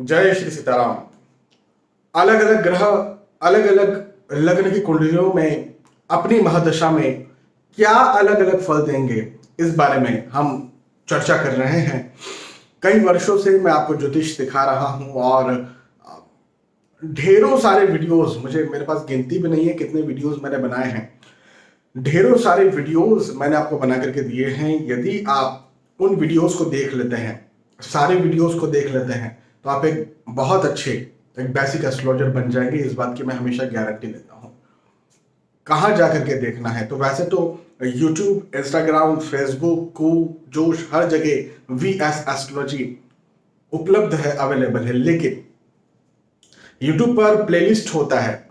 जय श्री सीताराम। अलग अलग ग्रह अलग अलग लग्न की कुंडलियों में अपनी महादशा में क्या अलग अलग फल देंगे, इस बारे में हम चर्चा कर रहे हैं। कई वर्षों से मैं आपको ज्योतिष सिखा रहा हूं और ढेरों सारे वीडियोस, मेरे पास गिनती भी नहीं है कितने वीडियोस मैंने बनाए हैं। ढेरों सारे वीडियोस मैंने आपको बना करके दिए हैं। यदि आप उन वीडियोस को देख लेते हैं, सारे वीडियोस को देख लेते हैं, तो आप एक बहुत अच्छे एक बेसिक एस्ट्रोलॉजर बन जाएंगे। इस बात की मैं हमेशा गारंटी देता हूं। कहाँ जा करके देखना है, तो वैसे तो यूट्यूब, इंस्टाग्राम, फेसबुक, जोश, हर जगह VS एस्ट्रोलॉजी उपलब्ध है, अवेलेबल है। लेकिन यूट्यूब पर प्लेलिस्ट होता है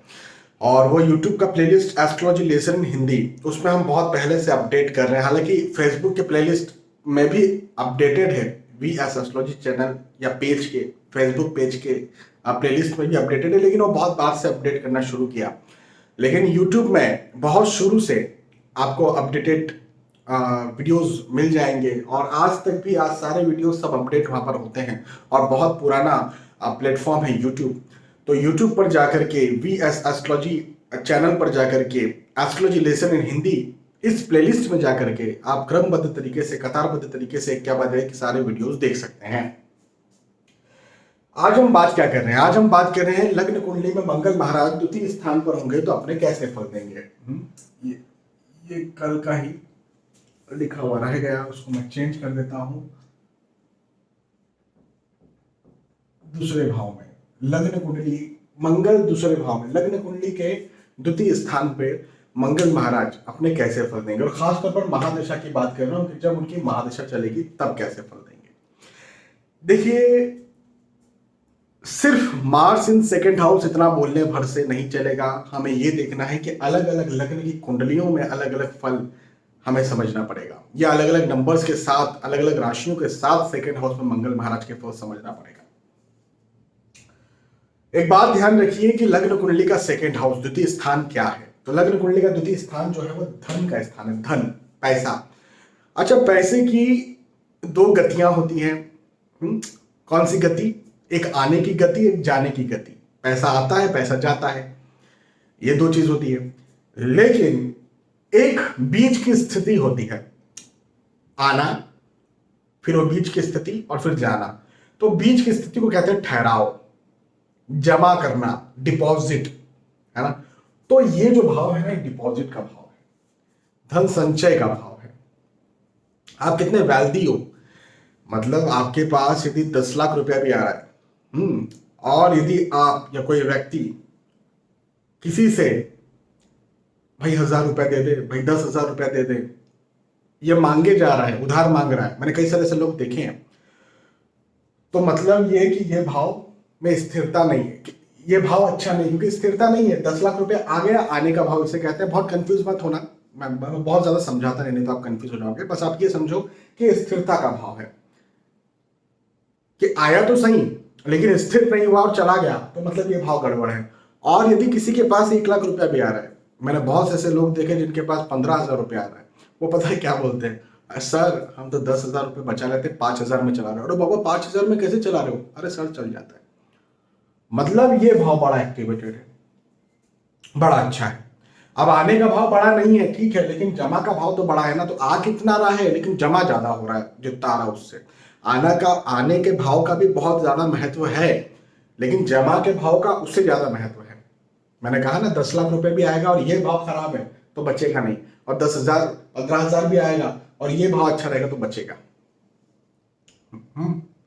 और वो यूट्यूब का playlist astrology lesson in Hindi, उसमें हम बहुत पहले से अपडेट कर रहे हैं। हालांकि फेसबुक के प्लेलिस्ट में भी अपडेटेड है, VS एस्ट्रोलॉजी चैनल या पेज के, फेसबुक पेज के प्लेलिस्ट में भी अपडेटेड है, लेकिन वो बहुत बार से अपडेट करना शुरू किया। लेकिन यूट्यूब में बहुत शुरू से आपको अपडेटेड वीडियोस मिल जाएंगे और आज तक भी आज सारे वीडियोस सब अपडेट वहां पर होते हैं और बहुत पुराना प्लेटफॉर्म है यूट्यूब। तो यूट्यूब पर जाकर के VS एस्ट्रोलॉजी चैनल पर जाकर के एस्ट्रोलॉजी लेसन इन हिंदी, इस प्लेलिस्ट में जाकर के आप क्रमबद्ध तरीके से, कतारबद्ध तरीके से क्या बात है कि सारे वीडियोस देख सकते हैं। आज हम बात क्या कर रहे हैं? आज हम बात कर रहे हैं लग्न कुंडली में मंगल महाराज द्वितीय स्थान पर होंगे तो अपने कैसे फल देंगे। ये कल का ही लिखा हुआ रह गया, उसको मैं चेंज कर देता हूं। दूसरे भाव में लग्न कुंडली, मंगल दूसरे भाव में लग्न कुंडली के द्वितीय स्थान पे मंगल महाराज अपने कैसे फल देंगे, और खासतौर पर महादशा की बात कर रहा हूं कि जब उनकी महादशा चलेगी तब कैसे फल देंगे। देखिए, सिर्फ मार्स इन सेकंड हाउस इतना बोलने भर से नहीं चलेगा। हमें यह देखना है कि अलग अलग लग्न की कुंडलियों में अलग अलग फल हमें समझना पड़ेगा, या अलग अलग नंबर्स के साथ, अलग अलग राशियों के साथ सेकंड हाउस में मंगल महाराज के फल समझना पड़ेगा। एक बात ध्यान रखिए कि लग्न कुंडली का सेकंड हाउस, द्वितीय स्थान क्या है। तो लग्न कुंडली का द्वितीय स्थान जो है वो धन का स्थान है, धन, पैसा। अच्छा, पैसे की दो गतियां होती हैं। कौन सी गति? एक आने की गति, एक जाने की गति। पैसा आता है, पैसा जाता है, ये दो चीज होती है। लेकिन एक बीच की स्थिति होती है, आना, फिर वो बीच की स्थिति और फिर जाना। तो बीच की स्थिति को कहते हैं ठहराव, जमा करना, डिपॉजिट, है ना। तो ये जो भाव है ना, डिपॉजिट का भाव है, धन संचय का भाव है। आप कितने वेल्दी हो, मतलब आपके पास यदि 10 लाख रुपया भी आ रहा है, और यदि आप या कोई व्यक्ति किसी से भाई 1000 रुपया दे दे, भाई 10,000 रुपया दे दे, ये मांगे जा रहा है, उधार मांग रहा है, मैंने कई सारे ऐसे लोग देखे हैं, तो मतलब ये है कि ये भाव में स्थिरता नहीं है, ये भाव अच्छा नहीं, क्योंकि स्थिरता नहीं है। 10 लाख रुपया आ गया, आने का भाव इसे कहते हैं। बहुत कंफ्यूज मत होना, मैं बहुत ज्यादा समझाता नहीं तो आप कंफ्यूज हो जाओगे। बस आप ये समझो कि स्थिरता का भाव है, कि आया तो सही लेकिन स्थिर नहीं हुआ और चला गया, तो मतलब ये भाव गड़बड़ है। और यदि किसी के पास 1 लाख रुपया भी आ रहा है, मैंने बहुत से ऐसे लोग देखे जिनके पास 15,000 रुपया आ रहा है, वो पता है क्या बोलते हैं? सर हम तो 10,000 रुपये बचा लेते, 5,000 में चला रहे हो। अरे बाबा, 5,000 में कैसे चला रहे हो? अरे सर चल जाता है। मतलब ये भाव बड़ा एक्टिवेटेड है, बड़ा अच्छा है। अब आने का भाव बड़ा नहीं है, ठीक है, लेकिन जमा का भाव तो बड़ा है ना। तो आ कितना रहा है, लेकिन जमा ज्यादा हो रहा है जितना आ रहा है उससे। आने के भाव का भी बहुत ज्यादा महत्व है, लेकिन जमा के भाव का उससे ज्यादा महत्व है। मैंने कहा ना, 10 लाख रुपए भी आएगा और ये भाव खराब है तो बचेगा नहीं, और 10,000, 15,000 भी आएगा और ये भाव अच्छा रहेगा तो बचेगा।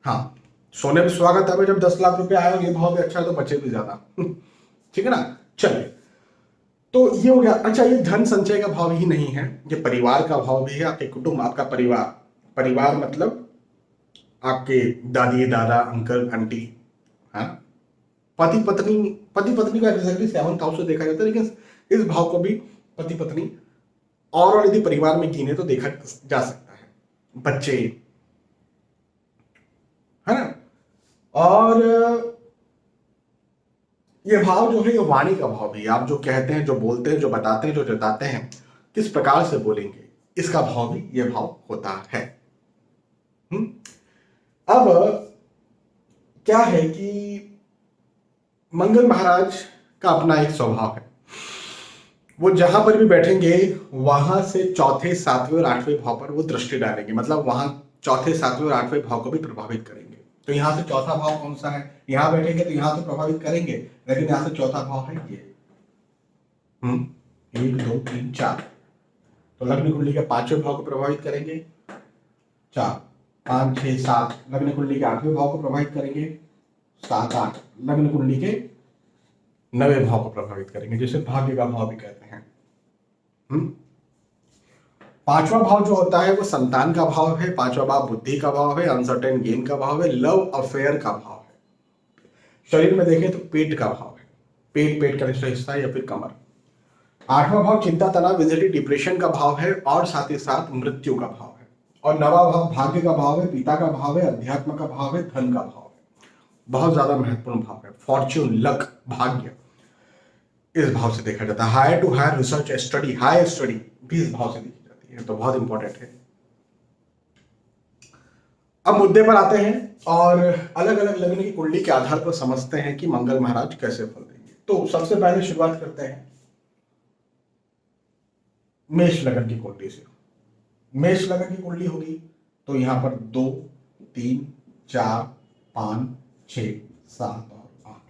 हाँ, सोने में स्वागत है, जब 10 लाख रुपए आए और ये भाव भी अच्छा है तो बचे भी ज्यादा। ठीक है ना। चलिए, तो ये हो गया। अच्छा, ये धन संचय का भाव ही नहीं है, ये परिवार का भाव भी है। आपके कुटुंब, आपका परिवार, परिवार मतलब आपके दादी, दादा, अंकल, आंटी, हाँ, पति पत्नी का एग्जैक्टली 7th हाउस से देखा जाता है, लेकिन इस भाव को भी पति पत्नी और यदि परिवार में गिने तो देखा जा सकता है, बच्चे, है ना। और ये भाव जो है, ये वाणी का भाव भी, आप जो कहते हैं, जो बोलते हैं, जो बताते हैं, जो जताते हैं, किस प्रकार से बोलेंगे, इसका भाव भी ये भाव होता है। अब क्या है कि मंगल महाराज का अपना एक स्वभाव है, वो जहां पर भी बैठेंगे वहां से चौथे, सातवें और आठवें भाव पर वो दृष्टि डालेंगे, मतलब वहां चौथे, सातवें और आठवें भाव को भी प्रभावित करेंगे। तो यहाँ से चौथा भाव कौन सा है, यहाँ बैठेंगे तो यहाँ तो प्रभावित करेंगे, लेकिन यहाँ से चौथा भाव है ये 1 2 3 4, तो लग्न कुंडली के पांचवें भाव को प्रभावित करेंगे 4 5 6 7, लग्न कुंडली के आठवें भाव को प्रभावित करेंगे 7 8, लग्न कुंडली के 9वें भाव को प्रभावित करेंगे, जिसे भाग्य का भाव भी कहते हैं। पांचवा भाव जो होता है वो संतान का भाव है, पांचवा भाव बुद्धि का भाव है, अनसर्टेन गेन का भाव है, लव अफेयर का भाव है। शरीर में देखें तो पेट का भाव है, पेट का निचला हिस्सा या फिर कमर। आठवां भाव चिंता, तनाव, एंजाइटी, डिप्रेशन का भाव है और साथ ही साथ मृत्यु का भाव है। और नवा भाव भाग्य का भाव है, पिता का भाव है, अध्यात्म का भाव है, धन का भाव है। बहुत ज्यादा महत्वपूर्ण भाव है। फॉर्च्यून, लक, भाग्य इस भाव से देखा जाता है। Higher to higher research study, higher study भी इस भाव से देखी जाती है, तो बहुत इंपॉर्टेंट है। अब मुद्दे पर आते हैं और अलग अलग लग्न की कुंडली के आधार पर समझते हैं कि मंगल महाराज कैसे फल देंगे। तो सबसे पहले शुरुआत करते हैं मेष लग्न की कुंडली से। मेष लग्न की कुंडली होगी तो यहां पर 2 3 4 5 6 7 और 8।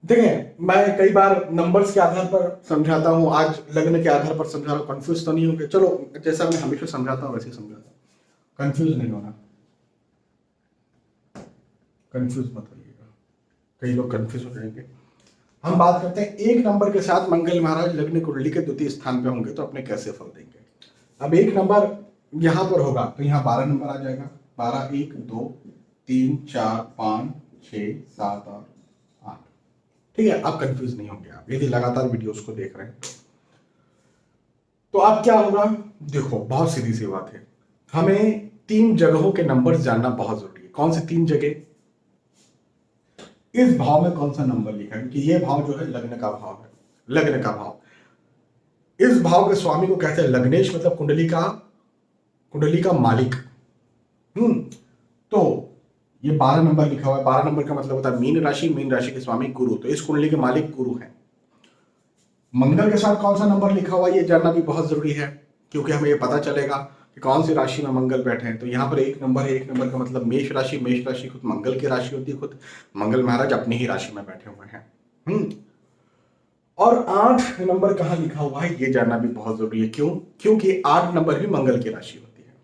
देखें, मैं कई बार नंबर्स के आधार पर समझाता हूं, आज लग्न के आधार पर समझा रहा हूं, कंफ्यूज तो नहीं होंगे। चलो, जैसा मैं हमेशा समझाता हूं वैसे ही समझाता हूं, कंफ्यूज नहीं होना, कंफ्यूज मत होइएगा, कई लोग कंफ्यूज हो जाएंगे। हम बात करते हैं एक नंबर के साथ मंगल महाराज लग्न कुंडली के द्वितीय स्थान पे होंगे तो अपने कैसे फल देंगे। अब एक नंबर यहां पर होगा तो यहां 12 नंबर आ जाएगा, 12 1 2 3 4 5 6 7 और 8। ठीक है, आप कंफ्यूज नहीं होंगे आप यदि लगातार वीडियोस को देख रहे हैं। तो आप क्या होगा, देखो बहुत सीधी सी बात है, हमें 3 जगहों के नंबर्स जानना बहुत जरूरी है। कौन सी 3 जगह, इस भाव में कौन सा नंबर लिखा है, क्योंकि ये भाव जो है लग्न का भाव है, लग्न का भाव। इस भाव के स्वामी को कहते हैं लग्नेश, मतलब कुंडली का मालिक। तो ये 12 नंबर लिखा हुआ है, 12 नंबर का मतलब होता है मीन राशि, मीन राशि के स्वामी गुरु, तो इस कुंडली के मालिक गुरु हैं। मंगल के साथ कौन सा नंबर लिखा हुआ है ये जानना भी बहुत जरूरी है, क्योंकि हमें ये पता चलेगा कि कौन सी राशि में मंगल बैठे हैं। तो यहाँ पर 1 नंबर है, 1 नंबर का मतलब मेष राशि, मेष राशि खुद मंगल की राशि होती है, खुद मंगल महाराज अपनी ही राशि में बैठे हुए हैं। और 8 नंबर कहाँ लिखा हुआ है ये जानना भी बहुत जरूरी है। क्यों? क्योंकि 8 नंबर भी मंगल की राशि होती है।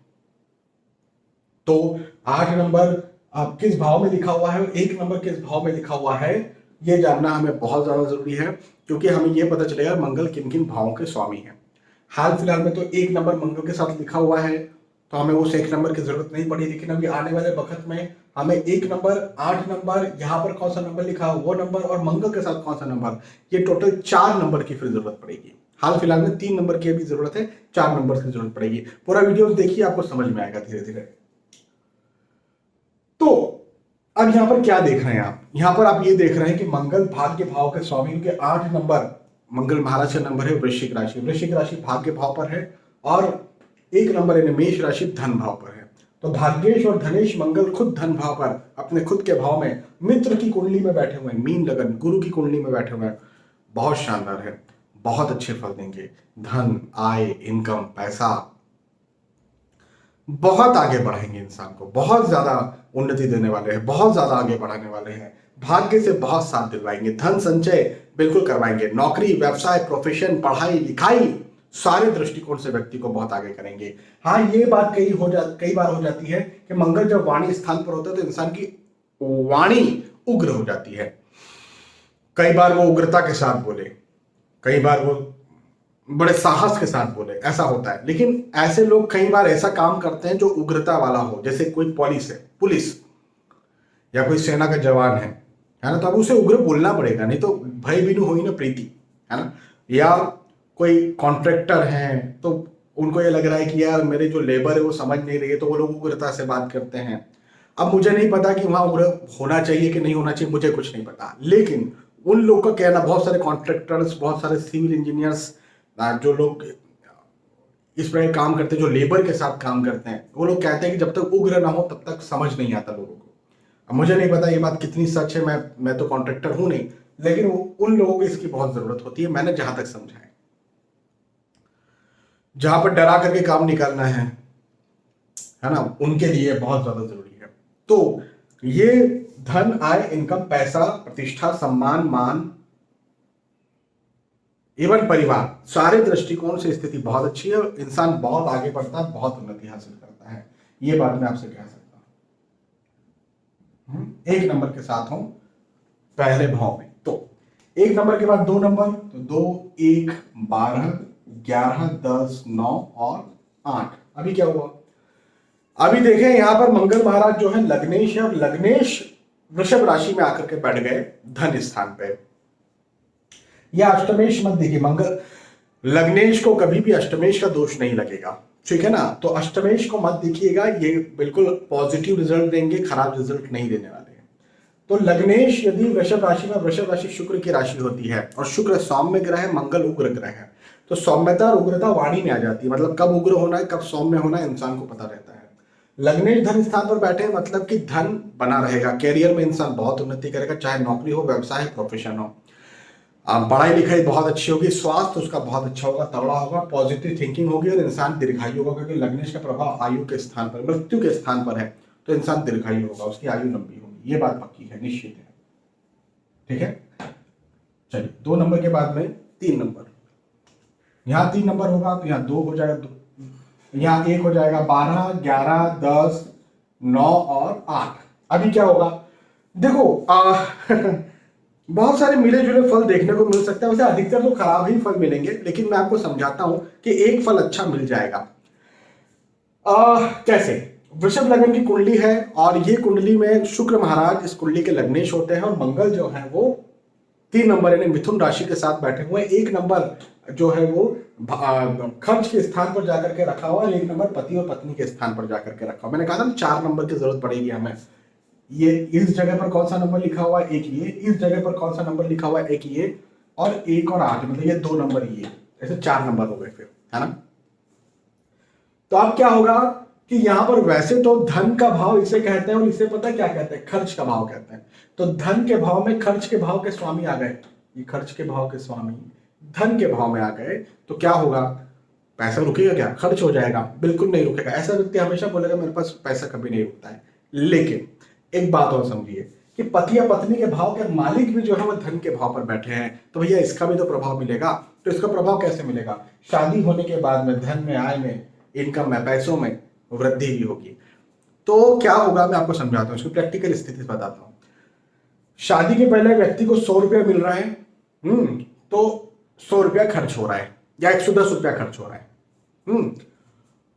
तो 8 नंबर आप किस भाव में लिखा हुआ है और 1 नंबर किस भाव में लिखा हुआ है ये जानना हमें बहुत ज्यादा जरूरी है, क्योंकि हमें ये पता चलेगा मंगल किन किन भावों के स्वामी हैं। हाल फिलहाल में तो 1 नंबर मंगल के साथ लिखा हुआ है तो हमें उस 1 नंबर की जरूरत नहीं पड़ी, लेकिन अभी आने वाले वक्त में हमें 1 नंबर, 8 नंबर, यहाँ पर कौन सा नंबर लिखा है वो नंबर और मंगल के साथ कौन सा नंबर, ये टोटल 4 नंबर की फिर जरूरत पड़ेगी। हाल फिलहाल में 3 नंबर की भी जरूरत है, 4 नंबर की जरूरत पड़ेगी। पूरा वीडियो देखिए, आपको समझ में आएगा धीरे धीरे। तो अब यहां पर क्या देख रहे हैं आप, यहां पर आप ये देख रहे हैं कि मंगल भाग्य भाव के स्वामी के 8 नंबर मंगल महाराज का नंबर है वृश्चिक राशि, वृश्चिक राशि भाग्य भाव पर है और 1 नंबर यानी मेष राशि धन भाव पर है। तो भाग्येश और धनेश मंगल खुद धन भाव पर अपने खुद के भाव में मित्र की कुंडली में बैठे हुए हैं, मीन लगन गुरु की कुंडली में बैठे हुए हैं। बहुत शानदार है, बहुत अच्छे फल देंगे। धन, आय, इनकम, पैसा, बहुत आगे बढ़ाएंगे इंसान को, बहुत ज्यादा उन्नति देने वाले हैं, बहुत ज्यादा आगे बढ़ाने वाले हैं। भाग्य से बहुत साथ दिलवाएंगे, धन संचय बिल्कुल करवाएंगे, नौकरी, व्यवसाय, प्रोफेशन, पढ़ाई लिखाई सारे दृष्टिकोण से व्यक्ति को बहुत आगे करेंगे। हाँ, ये बात कई बार हो जाती है कि मंगल जब वाणी स्थान पर होता है तो इंसान की वाणी उग्र हो जाती है। कई बार वो उग्रता के साथ बोले, कई बार वो बड़े साहस के साथ बोले, ऐसा होता है। लेकिन ऐसे लोग कई बार ऐसा काम करते हैं जो उग्रता वाला हो, जैसे कोई पुलिस या कोई सेना का जवान है ना, तो अब उसे उग्र बोलना पड़ेगा, नहीं तो भय बिनु होई ना प्रीति, है ना। या कोई कॉन्ट्रैक्टर हैं तो उनको ये लग रहा है कि यार मेरे जो लेबर है वो समझ नहीं रही है, तो वो लोग उग्रता से बात करते हैं। अब मुझे नहीं पता कि वहां उग्र होना चाहिए कि नहीं होना चाहिए, मुझे कुछ नहीं पता, लेकिन उन लोग का कहना, बहुत सारे कॉन्ट्रैक्टर्स, बहुत सारे सिविल इंजीनियर्स, जो लोग इस प्रकार काम करते हैं, जो लेबर के साथ काम करते हैं, वो लोग कहते हैं कि जब तक उग्र ना हो तब तक समझ नहीं आता लोगों को। अब मुझे नहीं पता ये बात कितनी सच है, मैं तो कॉन्ट्रैक्टर हूं नहीं, लेकिन उन लोगों को इसकी बहुत जरूरत होती है, मैंने जहां तक समझा है। जहां पर डरा करके काम निकालना है ना, उनके लिए बहुत ज्यादा जरूरी है। तो ये धन, आय, इनकम, पैसा, प्रतिष्ठा, सम्मान, मान एवं परिवार, सारे दृष्टिकोण से स्थिति बहुत अच्छी है। इंसान बहुत आगे बढ़ता है, बहुत उन्नति हासिल करता है, ये बात मैं आपसे कह सकता हूं। एक नंबर के साथ हूं पहले भाव में। तो एक नंबर के बाद 2 नंबर, तो 2, 1, 12, 11, 10, 9 और 8। अभी क्या हुआ? अभी देखें यहां पर मंगल महाराज जो है लग्नेश है, और लग्नेश वृषभ राशि में आकर के बैठ गए धन स्थान पे। या अष्टमेश मत देखिए, मंगल लग्नेश को कभी भी अष्टमेश का दोष नहीं लगेगा, ठीक है ना। तो अष्टमेश को मत देखिएगा, ये बिल्कुल पॉजिटिव रिजल्ट देंगे, खराब रिजल्ट नहीं देने वाले हैं। तो लग्नेश यदि वृषभ राशि में, वृषभ राशि शुक्र की राशि होती है और शुक्र सौम्य ग्रह है, मंगल उग्र ग्रह है, तो सौम्यता और उग्रता वाणी में आ जाती है। मतलब कब उग्र होना है, कब सौम्य होना है, इंसान को पता रहता है। लग्नेश धन स्थान पर बैठे मतलब कि धन बना रहेगा, कैरियर में इंसान बहुत उन्नति करेगा, चाहे नौकरी हो, व्यवसाय, प्रोफेशन हो। पढ़ाई लिखाई बहुत अच्छी होगी, स्वास्थ्य उसका बहुत अच्छा होगा, तगड़ा होगा, पॉजिटिव थिंकिंग होगी, और इंसान दीर्घायु होगा, क्योंकि लग्नेश का प्रभाव आयु के स्थान पर, मृत्यु के स्थान पर है, तो इंसान दीर्घायु होगा, उसकी आयु लंबी होगी, ये बात पक्की है, निश्चित है। ठीक है, चलिए 2 नंबर के बाद में 3 नंबर, यहाँ 3 नंबर होगा तो यहाँ 2 हो जाएगा, यहाँ 1 हो जाएगा, 12, 11, 10, 9 और 8। अभी क्या होगा? देखो बहुत सारे मिले जुले फल देखने को मिल सकते हैं, वैसे अधिकतर तो खराब ही फल मिलेंगे, लेकिन मैं आपको समझाता हूं कि एक फल अच्छा मिल जाएगा। कैसे? वृषभ लग्न की कुंडली है, और ये कुंडली में शुक्र महाराज इस कुंडली के लग्नेश होते हैं, और मंगल जो है वो 3 नंबर यानी मिथुन राशि के साथ बैठे हुए हैं। 1 नंबर जो है वो खर्च के स्थान पर जाकर के रखा हुआ है, 1 नंबर पति और पत्नी के स्थान पर जाकर के रखा हुआ। मैंने कहा था ना 4 नंबर की जरूरत पड़ेगी हमें। ये इस जगह पर कौन सा नंबर लिखा हुआ है? 1 ये, इस जगह पर कौन सा नंबर लिखा हुआ है? 1 ये, और 1 और 8, मतलब ये 2 नंबर ये, ऐसे 4 नंबर हो गए फिर, है ना। तो अब क्या होगा कि यहां पर वैसे तो धन का भाव इसे कहते हैं, और इसे पता क्या कहते हैं? खर्च का भाव कहते हैं। तो धन के भाव में खर्च के भाव के स्वामी आ गए, ये खर्च के भाव के स्वामी धन के भाव में आ गए, तो क्या होगा? पैसा रुकेगा क्या? खर्च हो जाएगा? बिल्कुल नहीं रुकेगा। ऐसा व्यक्ति हमेशा बोलेगा मेरे पास पैसा कभी नहीं रुकता है। लेकिन एक बात और समझिए कि पति या पत्नी के भाव के मालिक भी जो है वो धन के भाव पर बैठे हैं, तो भैया इसका भी तो प्रभाव मिलेगा। तो इसका प्रभाव कैसे मिलेगा? शादी होने के बाद में धन में, आय में, इनकम में, पैसों में वृद्धि भी होगी। तो क्या होगा मैं आपको समझाता हूँ, इसकी प्रैक्टिकल स्थिति बताता हूँ। शादी के पहले व्यक्ति को 100 रुपया मिल रहा है, तो 100 रुपया खर्च हो रहा है, या 110 रुपया खर्च हो रहा है।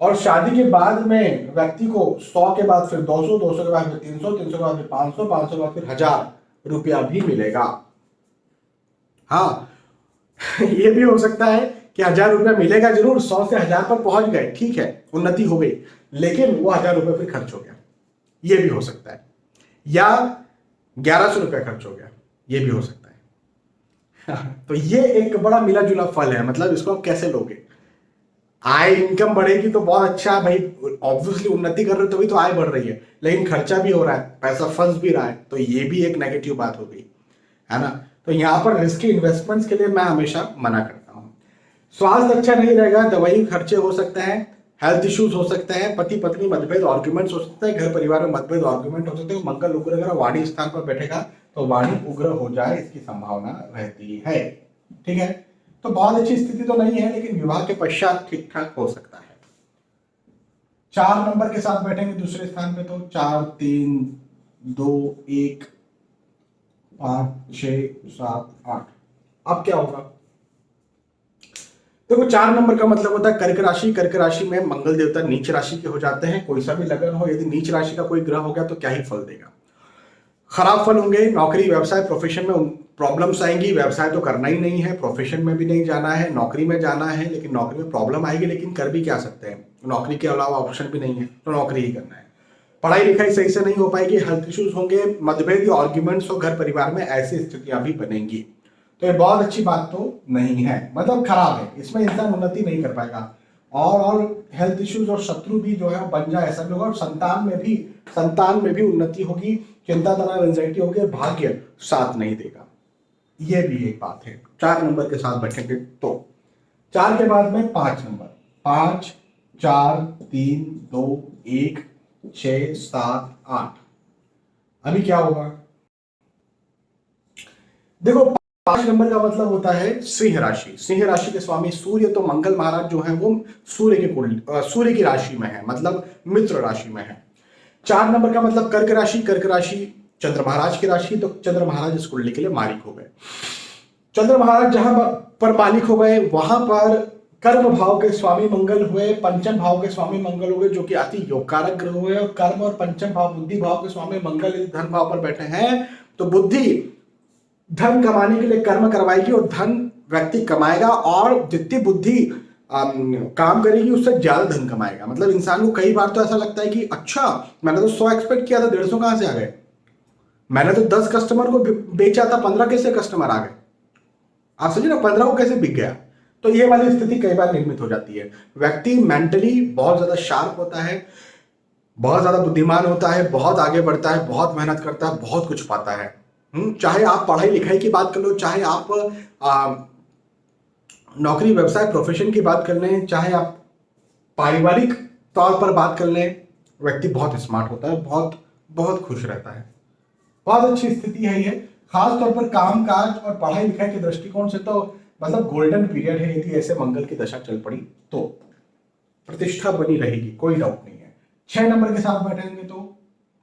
और शादी के बाद में व्यक्ति को 100 के बाद फिर 200, 200 के बाद फिर 300, 300 के बाद फिर 500, 500 के बाद फिर 1000 रुपया भी मिलेगा। हाँ ये भी हो सकता है कि 1000 रुपया मिलेगा जरूर, 100 से 1000 पर पहुंच गए, ठीक है, उन्नति हो गई, लेकिन वो 1000 रुपया फिर खर्च हो गया, ये भी हो सकता है। या 1100 रुपया खर्च हो गया, ये भी हो सकता है। तो ये एक बड़ा मिला जुला फल है। मतलब इसको आप कैसे लोगे? आय इनकम बढ़ेगी तो बहुत अच्छा है भाई, ऑब्वियसली उन्नति कर रहे हो तभी तो आय बढ़ रही है, लेकिन खर्चा भी हो रहा है, पैसा फंस भी रहा है, तो ये भी एक नेगेटिव बात हो गई, है ना। तो यहाँ पर रिस्की इन्वेस्टमेंट्स के लिए मैं हमेशा मना करता हूँ। स्वास्थ्य अच्छा नहीं रहेगा, दवाई खर्चे हो सकते हैं, हेल्थ इश्यूज हो सकते हैं, पति पत्नी मतभेद आर्ग्यूमेंट्स हो सकते हैं, घर परिवार में मतभेद आर्ग्यूमेंट हो सकते हैं। मंगल उग्र अगर वाणी स्थान पर बैठेगा तो वाणी उग्र हो जाए, इसकी संभावना रहती है। ठीक है, तो बहुत अच्छी स्थिति तो नहीं है, लेकिन विवाह के पश्चात ठीक ठाक हो सकता है। 4 नंबर के साथ बैठेंगे दूसरे स्थान पे, तो 4, 3, 2, 1, 5, 6, 7, 8। अब क्या होगा? देखो 4 नंबर का मतलब होता है कर्क राशि। कर्क राशि में मंगल देवता नीच राशि के हो जाते हैं। कोई सा भी लगन हो, यदि नीच राशि का कोई ग्रह हो गया तो क्या ही फल देगा? खराब फल होंगे। नौकरी, व्यवसाय, प्रोफेशन में प्रॉब्लम्स आएंगी। व्यवसाय तो करना ही नहीं है, प्रोफेशन में भी नहीं जाना है, नौकरी में जाना है, लेकिन नौकरी में प्रॉब्लम आएगी, लेकिन कर भी क्या सकते हैं? नौकरी के अलावा ऑप्शन भी नहीं है, तो नौकरी ही करना है। पढ़ाई लिखाई सही से नहीं हो पाएगी, हेल्थ इश्यूज होंगे, मतभेद या आर्ग्यूमेंट्स हो घर परिवार में, ऐसी स्थितियां भी बनेंगी। तो ये बहुत अच्छी बात तो नहीं है, मतलब खराब है, इसमें इंसान उन्नति नहीं कर पाएगा। और हेल्थ इश्यूज और शत्रु भी जो है बन जाए ऐसा भी होगा। और संतान में भी उन्नति होगी, चिंता तनाव एंजाइटी होगी, भाग्य साथ नहीं देगा, ये भी एक बात है। 4 नंबर के साथ बैठेंगे तो 4 के बाद में 5 नंबर, 5 4 3 2 1 6 7 8। अभी क्या होगा देखो, 5 नंबर का मतलब होता है सिंह राशि। सिंह राशि के स्वामी सूर्य, तो मंगल महाराज जो है वो सूर्य की राशि में है, मतलब मित्र राशि में है। 4 नंबर का मतलब कर्क राशि। कर्क राशि चंद्र महाराज की राशि, तो चंद्र महाराज इस कुंडली के लिए मालिक हो गए। चंद्र महाराज जहां पर मालिक हो गए वहां पर कर्म भाव के स्वामी मंगल हुए, पंचम भाव के स्वामी मंगल हुए जो कि अति योगकारक ग्रह हुए। और कर्म और पंचम भाव बुद्धि भाव के स्वामी मंगल यदि धन भाव पर बैठे हैं तो बुद्धि धन कमाने के लिए कर्म करवाएगी और धन व्यक्ति कमाएगा, और जितनी बुद्धि काम करेगी उससे ज्यादा धन कमाएगा। मतलब इंसान को कई बार तो ऐसा लगता है कि अच्छा मैंने तो 100 एक्सपेक्ट किया था, 150 कहां से आ गए, मैंने तो 10 कस्टमर को बेचा था, 15 कैसे कस्टमर आ गए। आप समझे ना, 15 को कैसे बिक गया। तो ये वाली स्थिति कई बार निर्मित हो जाती है। व्यक्ति मेंटली बहुत ज्यादा शार्प होता है, बहुत ज्यादा बुद्धिमान होता है, बहुत आगे बढ़ता है, बहुत मेहनत करता है, बहुत कुछ पाता है। चाहे आप पढ़ाई लिखाई की बात कर लो, चाहे आप नौकरी व्यवसाय प्रोफेशन की बात कर लें, चाहे आप पारिवारिक तौर पर बात कर लें, व्यक्ति बहुत स्मार्ट होता है, बहुत बहुत खुश रहता है। बहुत अच्छी स्थिति है ये, खास तौर पर काम काज और पढ़ाई लिखाई के दृष्टिकोण से तो मतलब गोल्डन पीरियड है। यदि ऐसे मंगल की दशा चल पड़ी तो प्रतिष्ठा बनी रहेगी, कोई डाउट नहीं है। 6 नंबर के साथ बैठेंगे तो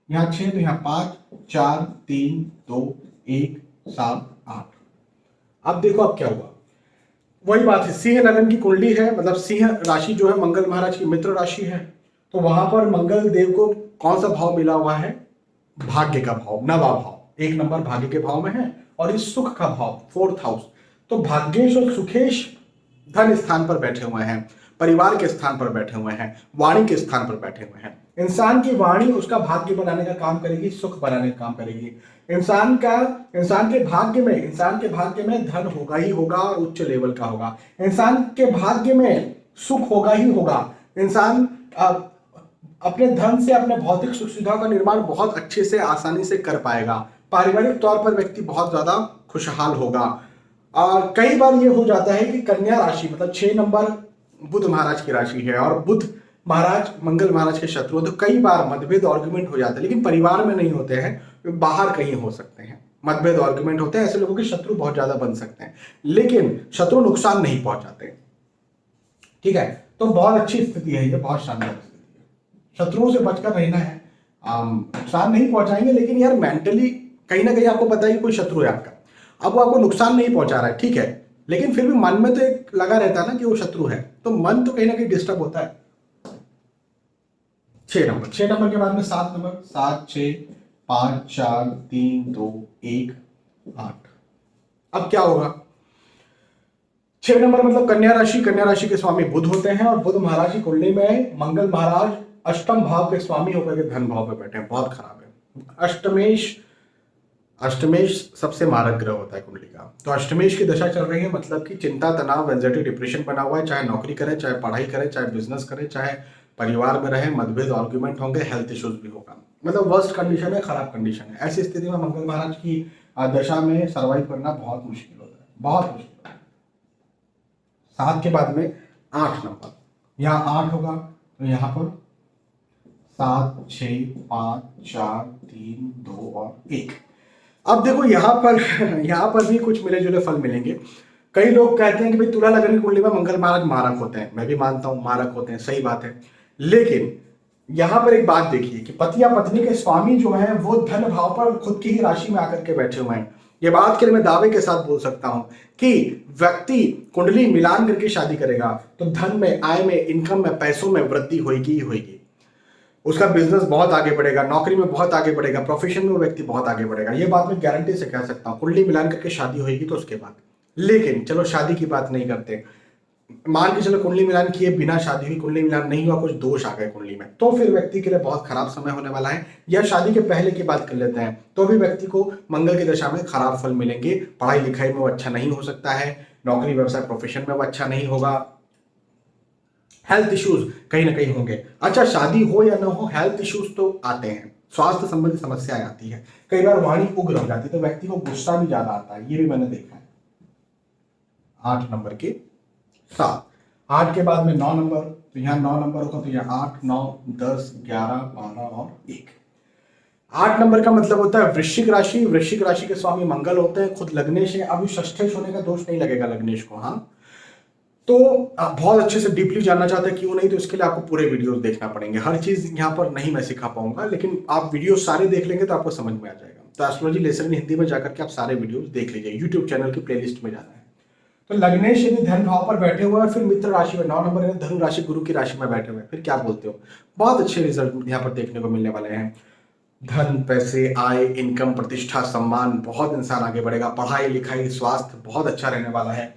यहाँ 6, तो यहाँ 5 4 3 2 1 7 8। अब देखो अब क्या हुआ, वही बात है, सिंह लगन की कुंडली है, मतलब सिंह राशि जो है मंगल महाराज की मित्र राशि है। तो वहां पर मंगल देव को कौन सा भाव मिला हुआ है, भाग्य का भाव, नवा भाव। 1 नंबर भाग्य के भाव में है और इस सुख का भाव 4th हाउस। तो भाग्येश और सुखेश धन स्थान पर बैठे हुए हैं, परिवार के स्थान पर बैठे हुए हैं, वाणी के स्थान पर बैठे हुए हैं। इंसान की वाणी उसका भाग्य बनाने का काम करेगी, सुख बनाने का काम करेगी। इंसान के भाग्य में धन होगा ही होगा और उच्च लेवल का होगा। इंसान के भाग्य में सुख होगा ही होगा। इंसान अपने धन से अपने भौतिक सुख सुविधाओं का निर्माण बहुत अच्छे से आसानी से कर पाएगा। पारिवारिक तौर पर व्यक्ति बहुत ज्यादा खुशहाल होगा। कई बार ये हो जाता है कि कन्या राशि, मतलब 6 नंबर बुध महाराज की राशि है और बुध महाराज मंगल महाराज के शत्रु, तो कई बार मतभेद आर्गुमेंट हो जाते हैं, लेकिन परिवार में नहीं होते हैं, बाहर कहीं हो सकते हैं। मतभेद आर्गुमेंट होते हैं, ऐसे लोगों के शत्रु बहुत ज्यादा बन सकते हैं, लेकिन शत्रु नुकसान नहीं पहुंचाते। ठीक है, तो बहुत अच्छी स्थिति है ये, बहुत शानदार स्थिति है। शत्रुओं से बचकर रहना है, नुकसान नहीं पहुंचाएंगे, लेकिन यार मेंटली कहीं ना कहीं आपको पता है कि कोई शत्रु है आपका, अब वो आपको नुकसान नहीं पहुंचा रहा है, ठीक है, लेकिन फिर भी मन में तो एक लगा रहता है ना कि वो शत्रु है, तो मन तो कहीं ना कहीं डिस्टर्ब होता है। 6 नंबर के बाद में 7 नंबर, 7 6 5 4 3 2 1 8। अब क्या होगा, 6 नंबर मतलब कन्या राशि के स्वामी बुध होते हैं और बुध महाराज की कुंडली में मंगल महाराज अष्टम भाव के स्वामी होकर के धन भाव पे बैठे हैं, बहुत खराब है। अष्टमेश सबसे मारक ग्रह होता है कुंडली का, तो अष्टमेश की दशा चल रही है, मतलब कि चिंता तनाव एंजाइटी डिप्रेशन बना हुआ है। चाहे नौकरी करे, चाहे पढ़ाई करे, चाहे बिजनेस करे, चाहे परिवार में रहे, मतभेद आर्ग्यूमेंट होंगे, हेल्थ इश्यूज भी होगा, मतलब वर्स्ट कंडीशन है, खराब कंडीशन है। ऐसी स्थिति में मंगल महाराज की दशा में सर्वाइव करना बहुत मुश्किल होता है, बहुत मुश्किल। 7 के बाद में 8 नंबर, यहाँ 8 होगा, तो यहाँ पर 7 6 5 4 3 2 और 1। अब देखो यहाँ पर भी कुछ मिले जुले फल मिलेंगे। कई लोग कहते हैं कि भाई तुला लगन की कुंडली में मंगल महाराज मारक होते हैं, मैं भी मानता हूं मारक होते हैं, सही बात है, लेकिन यहां पर एक बात देखिए कि पति या पत्नी के स्वामी जो है वो धन भाव पर खुद की ही राशि में आकर के बैठे हुए हैं। ये बात के लिए मैं दावे के साथ बोल सकता हूं कि व्यक्ति कुंडली मिलान करके शादी करेगा तो धन में, आय में, इनकम में, पैसों में वृद्धि होगी ही होगी। उसका बिजनेस बहुत आगे बढ़ेगा, नौकरी में बहुत आगे बढ़ेगा, प्रोफेशन में वो व्यक्ति बहुत आगे बढ़ेगा, ये बात मैं गारंटी से कह सकता हूँ। कुंडली मिलान करके शादी होगी तो उसके बाद, लेकिन चलो शादी की बात नहीं करते, मान के चलो कुंडली मिलान किए बिना शादी हुई, कुंडली मिलान नहीं हुआ, कुछ दोष आ गए कुंडली में, तो फिर व्यक्ति के लिए बहुत खराब समय होने वाला है। या शादी के पहले की बात कर लेते हैं तो भी व्यक्ति को मंगल की दशा में खराब फल मिलेंगे। पढ़ाई लिखाई में वो अच्छा नहीं हो सकता है, नौकरी व्यवसाय प्रोफेशन में वो अच्छा नहीं होगा, हेल्थ इश्यूज कहीं ना कहीं होंगे। अच्छा, शादी हो या ना हो, हेल्थ इश्यूज तो आते हैं, स्वास्थ्य संबंधी समस्याएं आती है, कई बार वाणी उग्र हो जाती है, तो व्यक्ति को गुस्सा भी ज्यादा आता है, ये भी मैंने देखा है। 8 नंबर के साथ, 8 के बाद में 9 नंबर, तो यहाँ 9 नंबर होगा, तो यहाँ 8, 9, 10, 11, 12 और 1। 8 नंबर का मतलब होता है वृश्चिक राशि। वृश्चिक राशि के स्वामी मंगल होते हैं, खुद लग्नेश है। अभी षष्ठेश होने का दोष नहीं लगेगा लग्नेश को, हाँ। तो आप बहुत अच्छे से डीपली जानना चाहते हैं क्यों नहीं, तो इसके लिए आपको पूरे वीडियोस देखना पड़ेंगे। हर चीज यहाँ पर नहीं मैं सिखा पाऊंगा, लेकिन आप वीडियो सारे देख लेंगे तो आपको समझ में आ जाएगा। तो एस्ट्रोलॉजी लेसन हिंदी में जाकर के आप सारे वीडियोस देख लीजिए, यूट्यूब चैनल की प्लेलिस्ट में जाना है। तो लग्नेश यदि धन भाव पर बैठे हुए हैं, फिर मित्र राशि में 9 नंबर है, धनु राशि गुरु की राशि में बैठे हुए हैं, फिर क्या बोलते हो, बहुत अच्छे रिजल्ट यहाँ पर देखने को मिलने वाले हैं। धन, पैसे, आय, इनकम, प्रतिष्ठा, सम्मान, बहुत इंसान आगे बढ़ेगा। पढ़ाई लिखाई, स्वास्थ्य बहुत अच्छा रहने वाला है।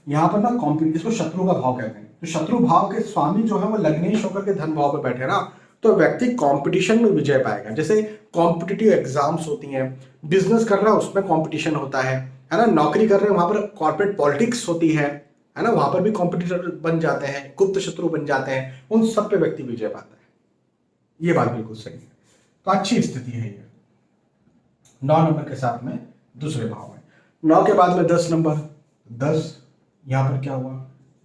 यहाँ पर ना कॉम्पिटिशन, इसको शत्रु का भाव कहते हैं, तो शत्रु भाव के स्वामी जो है वो लग्नेश होकर के धन भाव पर बैठे ना, तो व्यक्ति कंपटीशन में विजय पाएगा। जैसे कॉम्पिटिटिव एग्जाम्स होती हैं, बिजनेस कर रहा है उसमें कंपटीशन होता है ना, नौकरी कर रहे हैं वहां पर कॉर्पोरेट पॉलिटिक्स होती है ना, वहां पर भी कॉम्पिटिटर बन जाते हैं, गुप्त शत्रु बन जाते हैं, उन सब पे व्यक्ति विजय पाता है। ये बात बिल्कुल सही है, तो अच्छी स्थिति है ये। 9 नंबर के साथ में दूसरे भाव में, 9 के बाद में 10 नंबर, 10 यहां पर क्या हुआ,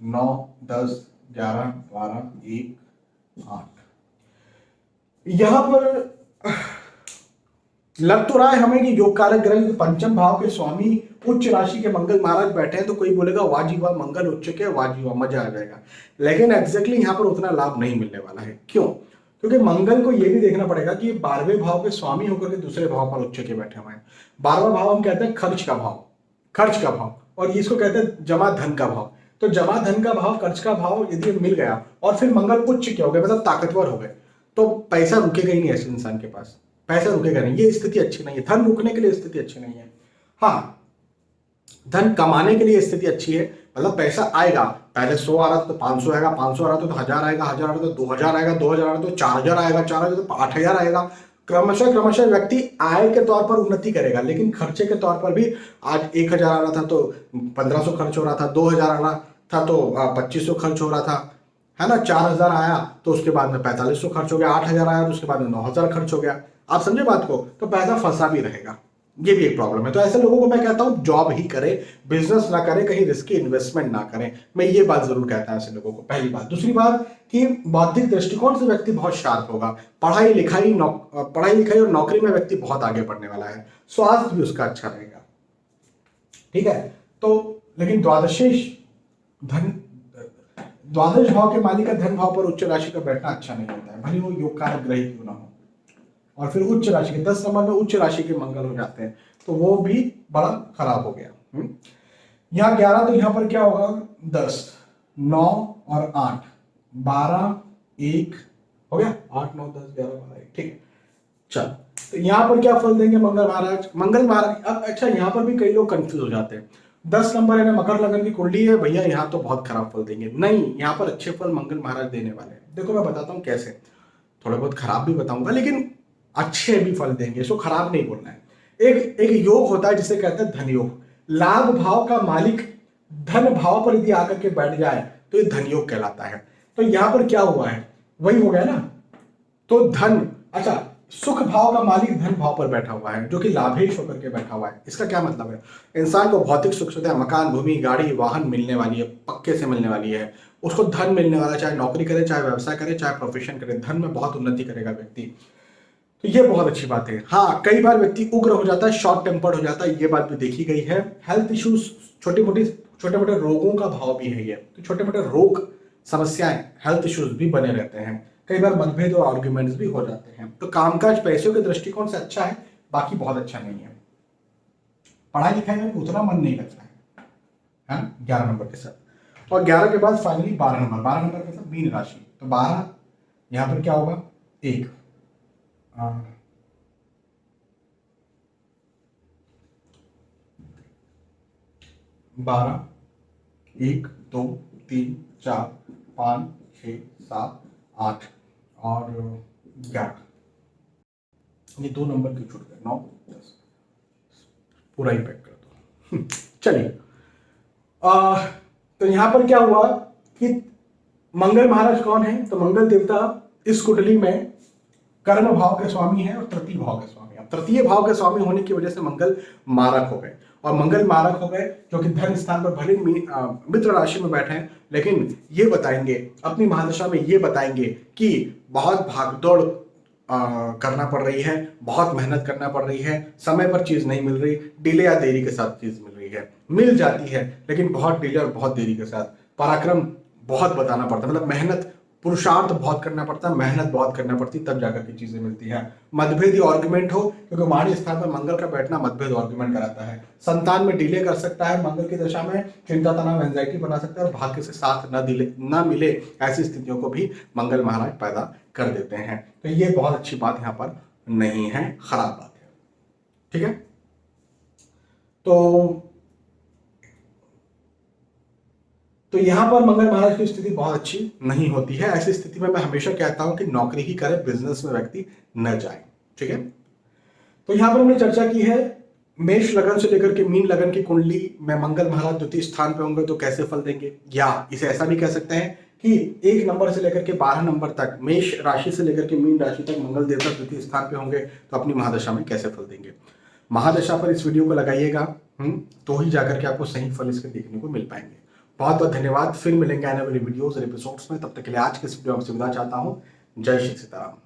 9, 10, 11, 12, 1, 8। यहां पर लग तो रहा है हमें कि योग कारक ग्रह पंचम भाव के स्वामी उच्च राशि के मंगल महाराज बैठे हैं, तो कोई बोलेगा वाह जी वाह, मंगल उच्च के, वाह जी वाह, मजा आ जाएगा। लेकिन एग्जैक्टली यहाँ पर उतना लाभ नहीं मिलने वाला है। क्यों? क्योंकि मंगल को यह भी देखना पड़ेगा कि 12वें भाव के स्वामी होकर के दूसरे भाव पर उच्च के बैठे हुए हैं। 12वां भाव हम कहते हैं खर्च का भाव, खर्च का भाव, और इसको कहते हैं जमा धन का भाव। तो जमा धन का भाव, खर्च का भाव यदि मिल गया और फिर मंगल उच्च के हो गए, मतलब ताकतवर हो गए, तो पैसा रुकेगा ही नहीं ऐसे इंसान के पास, पैसा रुकेगा नहीं। ये स्थिति अच्छी नहीं है, धन रुकने के लिए स्थिति अच्छी नहीं है। हाँ, धन कमाने के लिए स्थिति अच्छी है, मतलब पैसा आएगा, पहले 100 आ रहा था तो 500 आएगा, 500 आ रहा था तो 1000 आएगा, 1000 आ रहा तो 2000 आएगा, 2000 आ रहा तो 4000 आएगा, 4000 तो 8000 आएगा। क्रमशः क्रमशः व्यक्ति आय के तौर पर उन्नति करेगा, लेकिन खर्चे के तौर पर भी आज 1000 आ रहा था तो 1500 खर्च हो रहा था, 2000 आ रहा था तो 2500 खर्च हो रहा था, है ना। 4000 आया तो उसके बाद में 4500 खर्च हो गया, 8000 आया तो उसके बाद में 9000 खर्च हो गया। आप समझे बात को, तो पैसा फंसा भी रहेगा, ये भी एक प्रॉब्लम है। तो ऐसे लोगों को मैं कहता हूं जॉब ही करे, बिजनेस ना करे, कहीं रिस्की इन्वेस्टमेंट ना करें, मैं ये बात जरूर कहता हूं ऐसे लोगों को। पहली बात। दूसरी बात कि बौद्धिक दृष्टिकोण से व्यक्ति बहुत शार्प होगा, पढ़ाई लिखाई और नौकरी में व्यक्ति बहुत आगे बढ़ने वाला है, स्वास्थ्य भी उसका अच्छा रहेगा, ठीक है। तो लेकिन द्वादश भाव के मालिक का धन भाव पर उच्च राशि का बैठना अच्छा नहीं होता है, भले वो योग कारक ग्रह क्यों ना हो। और फिर उच्च राशि के 10 नंबर में उच्च राशि के मंगल हो जाते हैं, तो वो भी बड़ा खराब हो गया। यहाँ 11, तो यहाँ पर क्या होगा, 10, 9 और 8, 12, 1 हो गया, 8, 9, 10, 11, 12, 1, ठीक है। चल, तो यहाँ पर क्या फल देंगे मंगल महाराज? मंगल महाराज, अब अच्छा यहाँ पर भी कई लोग कंफ्यूज हो जाते हैं, 10 नंबर है ना, मकर लगन की कुंडली है भैया, यहाँ तो बहुत खराब फल देंगे। नहीं, यहाँ पर अच्छे फल मंगल महाराज देने वाले हैं। देखो मैं बताता हूँ कैसे, थोड़ा बहुत खराब भी बताऊंगा, लेकिन अच्छे भी फल देंगे, इसको खराब नहीं बोलना है। एक योग होता है जिसे कहते हैं धन योग। लाभ भाव का मालिक धन भाव पर यदि आकर के बैठ जाए तो ये धन योग कहलाता है। तो यहां पर क्या हुआ है, वही हो गया ना। तो धन, अच्छा, सुख भाव का मालिक धन भाव पर बैठा हुआ है, जो कि लाभेश होकर के बैठा हुआ है। इसका क्या मतलब है? इंसान को भौतिक सुख सुविधा, मकान, भूमि, गाड़ी, वाहन मिलने वाली है, पक्के से मिलने वाली है, उसको धन मिलने वाला, चाहे नौकरी करे, चाहे व्यवसाय करे, चाहे प्रोफेशन करे, धन में बहुत उन्नति करेगा व्यक्ति। तो ये बहुत अच्छी बात है। हाँ, कई बार व्यक्ति उग्र हो जाता है, शॉर्ट टेम्पर्ड हो जाता है, ये बात भी देखी गई है। हेल्थ इश्यूज, छोटे मोटे रोगों का भाव भी है ये, तो छोटे मोटे रोग, समस्याएं, हेल्थ इश्यूज भी बने रहते हैं। कई बार मतभेद और आर्ग्यूमेंट्स भी हो जाते हैं। तो कामकाज पैसों के दृष्टिकोण से अच्छा है, बाकी बहुत अच्छा नहीं है। पढ़ाई लिखाई में उतना मन नहीं लगता है ना, 11 नंबर के साथ। और 11 के बाद फाइनली 12 नंबर, 12 नंबर के साथ मीन राशि। तो 12 यहां पर क्या होगा, 1, 12, 1, 2, 3, 4, 5, 6, 7, 8 और 11, ये 2 नंबर की छूट गए, 9, 10, पूरा ही पैक कर दो। चलिए, तो यहां पर क्या हुआ कि मंगल महाराज कौन है? तो मंगल देवता इस कुंडली में कर्म भाव के स्वामी है और तृतीय भाव के स्वामी। अब तृतीय भाव के स्वामी होने की वजह से मंगल मारक हो गए, और मंगल मारक हो गए जो कि धन स्थान पर भले मित्र राशि में बैठे हैं, लेकिन ये बताएंगे अपनी महादशा में, ये बताएंगे कि बहुत भागदौड़ करना पड़ रही है, बहुत मेहनत करना पड़ रही है, समय पर चीज नहीं मिल रही, डिले या देरी के साथ चीज मिल रही है, मिल जाती है लेकिन बहुत डिले और बहुत देरी के साथ। पराक्रम बहुत बताना पड़ता है, मतलब मेहनत, पुरुषार्थ बहुत करना पड़ता है, मेहनत बहुत करना पड़ती है, तब जाकर के चीजें मिलती है। मतभेद या आर्गुमेंट हो, क्योंकि वाणी स्थान पर मंगल का बैठना मतभेद आर्गुमेंट कराता है। संतान में डिले कर सकता है मंगल की दशा में, चिंता तनाव एंजाइटी बना सकता है, और भाग्य से साथ न मिले ऐसी स्थितियों को भी मंगल महाराज पैदा कर देते हैं। तो ये बहुत अच्छी बात यहाँ पर नहीं है, खराब बात है। ठीक है, तो यहां पर मंगल महाराज की स्थिति बहुत अच्छी नहीं होती है। ऐसी स्थिति में मैं हमेशा कहता हूं कि नौकरी ही करे, बिजनेस में व्यक्ति न जाए। ठीक है, तो यहां पर हमने चर्चा की है मेष लगन से लेकर के मीन लगन की कुंडली में मंगल महाराज द्वितीय स्थान पे होंगे तो कैसे फल देंगे, या इसे ऐसा भी कह सकते हैं कि 1 नंबर से लेकर के 12 नंबर तक, मेष राशि से लेकर के मीन राशि तक मंगल देवता द्वितीय स्थान पे होंगे तो अपनी महादशा में कैसे फल देंगे। महादशा पर इस वीडियो को लगाइएगा, तो ही जाकर के आपको सही फल इसके देखने को मिल पाएंगे। बहुत बहुत धन्यवाद। फिर मिलेंगे आने वाली वीडियोस और एपिसोड्स में, तब तक के लिए आज के इस वीडियो में विदा चाहता हूं। जय श्री सीताराम।